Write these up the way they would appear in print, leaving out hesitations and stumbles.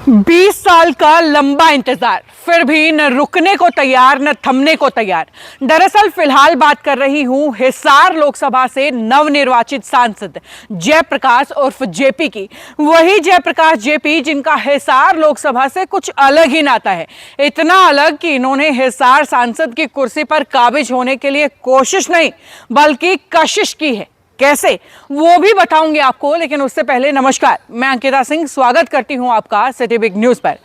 20 साल का लंबा इंतजार, फिर भी न रुकने को तैयार न थमने को तैयार। दरअसल फिलहाल बात कर रही हूं हिसार लोकसभा से नवनिर्वाचित सांसद जयप्रकाश उर्फ जेपी की। वही जयप्रकाश जेपी जिनका हिसार लोकसभा से कुछ अलग ही नाता है, इतना अलग कि इन्होंने हिसार सांसद की कुर्सी पर काबिज होने के लिए कोशिश नहीं बल्कि कशिश की है। कैसे, वो भी बताऊंगी आपको, लेकिन उससे पहले नमस्कार, मैं अंकिता सिंह स्वागत करती हूं आपका सिटी बिग न्यूज पर।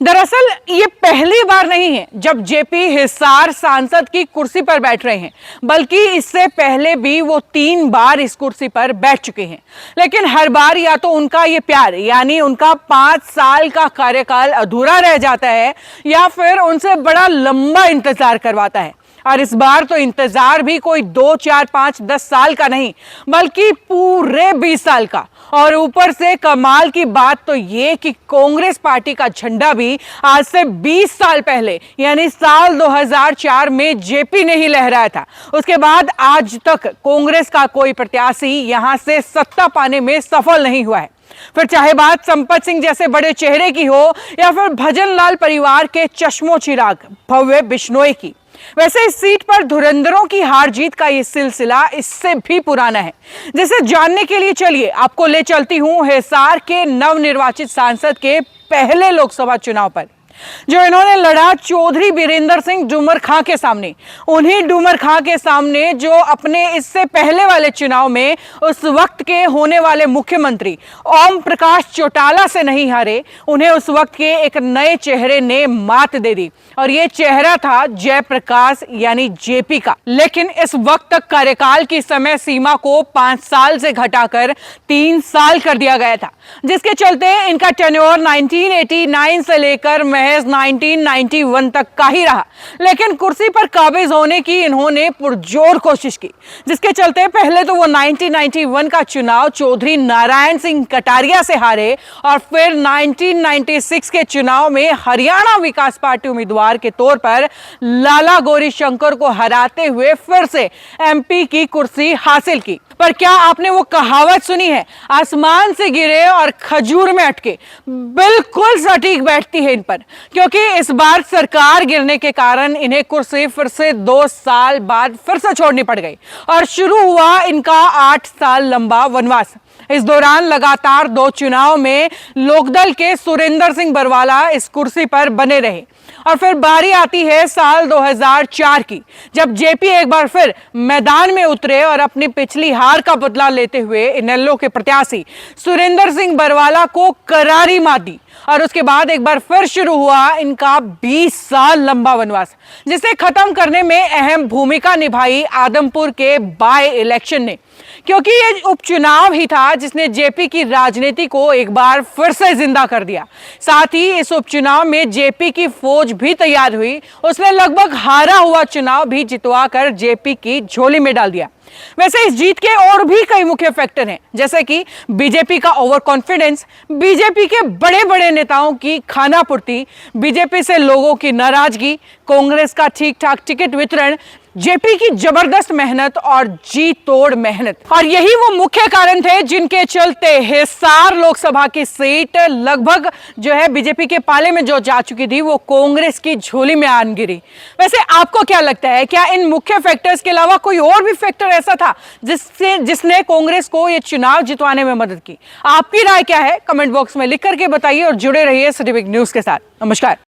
दरअसल ये पहली बार नहीं है जब जेपी हिसार सांसद की कुर्सी पर बैठ रहे हैं, बल्कि इससे पहले भी वो 3 बार इस कुर्सी पर बैठ चुके हैं। लेकिन हर बार या तो उनका ये प्यार यानी उनका 5 साल का कार्यकाल अधूरा रह जाता है या फिर उनसे बड़ा लंबा इंतजार करवाता है। और इस बार तो इंतजार भी कोई 2, 4, 5, 10 साल का नहीं बल्कि पूरे 20 साल का। और ऊपर से कमाल की बात तो ये कि कांग्रेस पार्टी का झंडा भी आज से 20 साल पहले यानी साल 2004 में जेपी ने ही लहराया था। उसके बाद आज तक कांग्रेस का कोई प्रत्याशी यहां से सत्ता पाने में सफल नहीं हुआ है। फिर चाहे बात संपत सिंह जैसे बड़े चेहरे की हो या फिर भजन लाल परिवार के चश्मो चिराग भव्य बिश्नोई की। वैसे इस सीट पर धुरंधरों की हार जीत का ये सिलसिला इससे भी पुराना है, जिसे जानने के लिए चलिए आपको ले चलती हूं हिसार के नवनिर्वाचित सांसद के पहले लोकसभा चुनाव पर, जो इन्होंने लड़ा चौधरी बीरेंद्र सिंह डूमर खां के सामने। उन्हीं डूमर खां के सामने जो अपने इससे पहले वाले चुनाव में उस वक्त के होने वाले मुख्यमंत्री ओम प्रकाश चौटाला से नहीं हारे। उन्हें उस वक्त के एक नए चेहरे ने मात दे दी और यह चेहरा था जयप्रकाश यानी जेपी का। लेकिन इस वक्त तक कार्यकाल की समय सीमा को 5 साल से घटाकर 3 साल कर दिया गया था, जिसके चलते इनका टेन्योर 1989 से लेकर 1991 तक का ही रहा। लेकिन कुर्सी पर काबिज होने की इन्होंने पुरजोर कोशिश की, जिसके चलते पहले तो वो 1991 का चुनाव चौधरी नारायण सिंह कटारिया से हारे और फिर 1996 के चुनाव में हरियाणा विकास पार्टी उम्मीदवार के तौर पर लाला गौरी शंकर को हराते हुए फिर से एमपी की कुर्सी हासिल की। पर क्या आपने वो कहावत सुनी है, आसमान से गिरे और खजूर में अटके? बिल्कुल सटीक बैठती है इन पर, क्योंकि इस बार सरकार गिरने के कारण इन्हें कुर्सी फिर से 2 साल बाद फिर से छोड़नी पड़ गई और शुरू हुआ इनका 8 साल लंबा वनवास। इस दौरान लगातार 2 चुनाव में लोकदल के सुरेंद्र सिंह बरवाला इस कुर्सी पर बने रहे और फिर बारी आती है साल 2004 की, जब जेपी एक बार फिर मैदान में उतरे और अपनी पिछली हार का बदला लेते हुए इनेलो के प्रत्याशी सुरेंद्र सिंह बरवाला को करारी मात दी। और उसके बाद एक बार फिर शुरू हुआ इनका 20 साल लंबा वनवास, जिसे खत्म करने में अहम भूमिका निभाई आदमपुर के बाय इलेक्शन ने, क्योंकि ये उपचुनाव ही था जिसने जेपी की राजनीति को एक बार फिर से जिंदा कर दिया। साथ ही इस उपचुनाव में जेपी की फौज भी तैयार हुई, उसने लगभग हारा हुआ चुनाव भी जितवा कर जेपी की झोली में डाल दिया। वैसे इस जीत के और भी कई मुख्य फैक्टर हैं, जैसे कि बीजेपी का ओवर कॉन्फिडेंस, बीजेपी के बड़े बड़े नेताओं की खानापूर्ति, बीजेपी से लोगों की नाराजगी, कांग्रेस का ठीक ठाक टिकट वितरण, जेपी की जबरदस्त मेहनत और जी तोड़ मेहनत। और यही वो मुख्य कारण थे जिनके चलते हिसार लोकसभा की सीट लगभग जो है बीजेपी के पाले में जो जा चुकी थी वो कांग्रेस की झोली में आन गिरी। वैसे आपको क्या लगता है, क्या इन मुख्य फैक्टर्स के अलावा कोई और भी फैक्टर ऐसा था जिसने कांग्रेस को ये चुनाव जितवाने में मदद की? आपकी राय क्या है, कमेंट बॉक्स में लिख करके बताइए और जुड़े रहिए सिटी बिग न्यूज के साथ। नमस्कार।